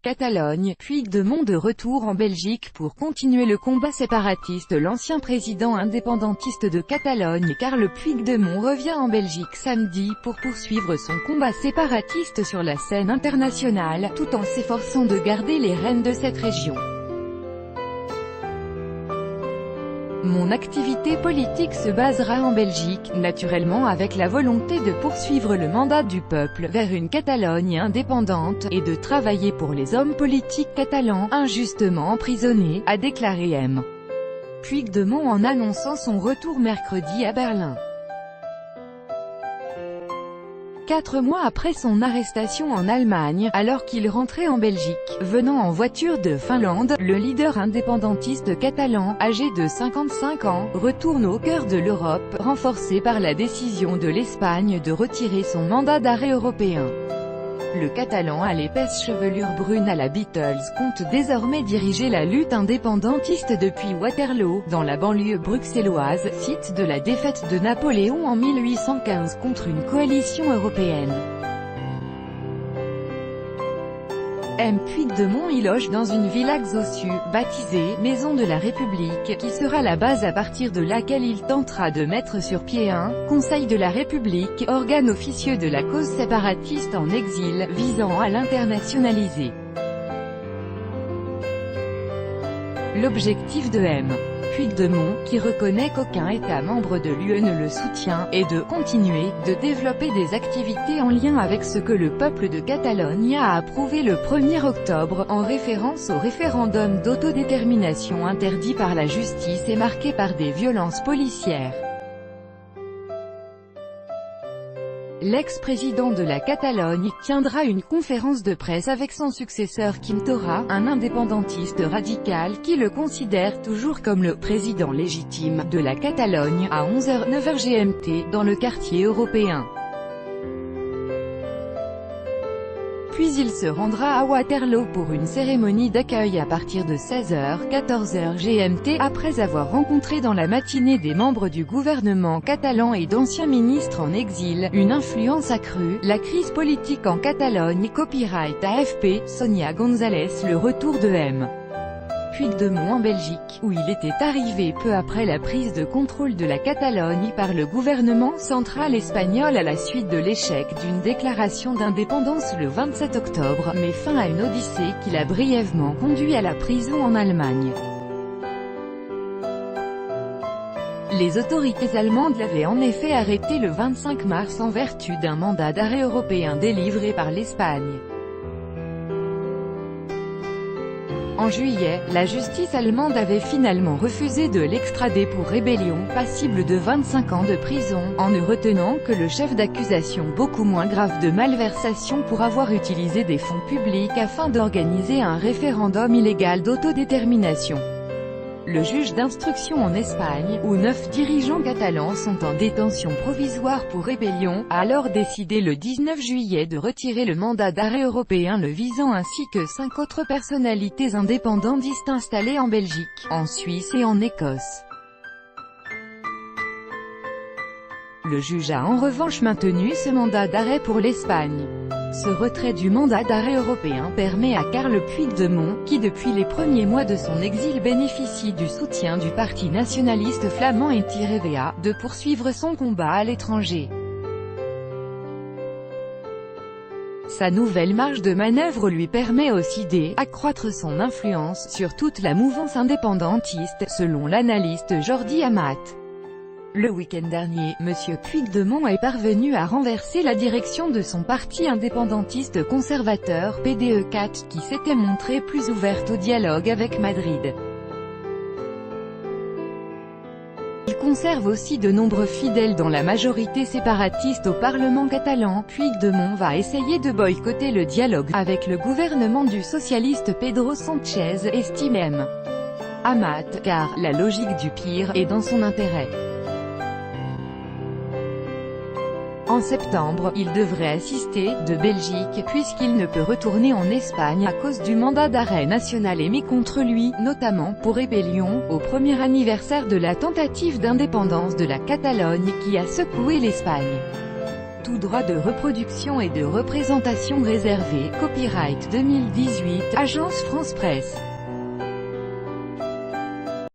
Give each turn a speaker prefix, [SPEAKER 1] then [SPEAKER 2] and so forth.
[SPEAKER 1] Catalogne, Puigdemont de retour en Belgique pour continuer le combat séparatiste. L'ancien président indépendantiste de Catalogne, Carles Puigdemont, revient en Belgique samedi pour poursuivre son combat séparatiste sur la scène internationale, tout en s'efforçant de garder les rênes de cette région. Mon activité politique se basera en Belgique, naturellement avec la volonté de poursuivre le mandat du peuple vers une Catalogne indépendante, et de travailler pour les hommes politiques catalans injustement emprisonnés, a déclaré M. Puigdemont en annonçant son retour mercredi à Berlin. 4 mois après son arrestation en Allemagne, alors qu'il rentrait en Belgique, venant en voiture de Finlande, le leader indépendantiste catalan, âgé de 55 ans, retourne au cœur de l'Europe, renforcé par la décision de l'Espagne de retirer son mandat d'arrêt européen. Le Catalan à l'épaisse chevelure brune à la Beatles compte désormais diriger la lutte indépendantiste depuis Waterloo, dans la banlieue bruxelloise, site de la défaite de Napoléon en 1815 contre une coalition européenne. M. Puigdemont y loge dans une villa Xosu, baptisée « Maison de la République », qui sera la base à partir de laquelle il tentera de mettre sur pied un « Conseil de la République », organe officieux de la cause séparatiste en exil, visant à l'internationaliser. L'objectif de M. Puigdemont, qui reconnaît qu'aucun État membre de l'UE ne le soutient, est de continuer, de développer des activités en lien avec ce que le peuple de Catalogne a approuvé le 1er octobre, en référence au référendum d'autodétermination interdit par la justice et marqué par des violences policières. L'ex-président de la Catalogne tiendra une conférence de presse avec son successeur Quim Torra, un indépendantiste radical qui le considère toujours comme le président légitime de la Catalogne, à 11h-9h GMT, dans le quartier européen. Puis il se rendra à Waterloo pour une cérémonie d'accueil à partir de 16h-14h GMT, après avoir rencontré dans la matinée des membres du gouvernement catalan et d'anciens ministres en exil, une influence accrue, la crise politique en Catalogne. Copyright AFP, Sonia González. Le retour de M. Puigdemont en Belgique, où il était arrivé peu après la prise de contrôle de la Catalogne par le gouvernement central espagnol à la suite de l'échec d'une déclaration d'indépendance le 27 octobre, met fin à une odyssée qui l'a brièvement conduit à la prison en Allemagne. Les autorités allemandes l'avaient en effet arrêté le 25 mars en vertu d'un mandat d'arrêt européen délivré par l'Espagne. En juillet, la justice allemande avait finalement refusé de l'extrader pour rébellion, passible de 25 ans de prison, en ne retenant que le chef d'accusation beaucoup moins grave de malversation pour avoir utilisé des fonds publics afin d'organiser un référendum illégal d'autodétermination. Le juge d'instruction en Espagne, où 9 dirigeants catalans sont en détention provisoire pour rébellion, a alors décidé le 19 juillet de retirer le mandat d'arrêt européen le visant ainsi que 5 autres personnalités indépendantistes installées en Belgique, en Suisse et en Écosse. Le juge a en revanche maintenu ce mandat d'arrêt pour l'Espagne. Ce retrait du mandat d'arrêt européen permet à Carles Puigdemont, qui depuis les premiers mois de son exil bénéficie du soutien du parti nationaliste flamand ETI-RVA, de poursuivre son combat à l'étranger. Sa nouvelle marge de manœuvre lui permet aussi d'accroître son influence sur toute la mouvance indépendantiste, selon l'analyste Jordi Amat. Le week-end dernier, M. Puigdemont est parvenu à renverser la direction de son parti indépendantiste conservateur PDE4, qui s'était montré plus ouverte au dialogue avec Madrid. Il conserve aussi de nombreux fidèles dans la majorité séparatiste au Parlement catalan. Puigdemont va essayer de boycotter le dialogue avec le gouvernement du socialiste Pedro Sánchez, estime M. Amat, car la logique du pire est dans son intérêt. En septembre, il devrait assister, de Belgique, puisqu'il ne peut retourner en Espagne à cause du mandat d'arrêt national émis contre lui, notamment pour rébellion, au premier anniversaire de la tentative d'indépendance de la Catalogne qui a secoué l'Espagne. tout droit de reproduction et de représentation réservé. Copyright 2018, Agence France Presse.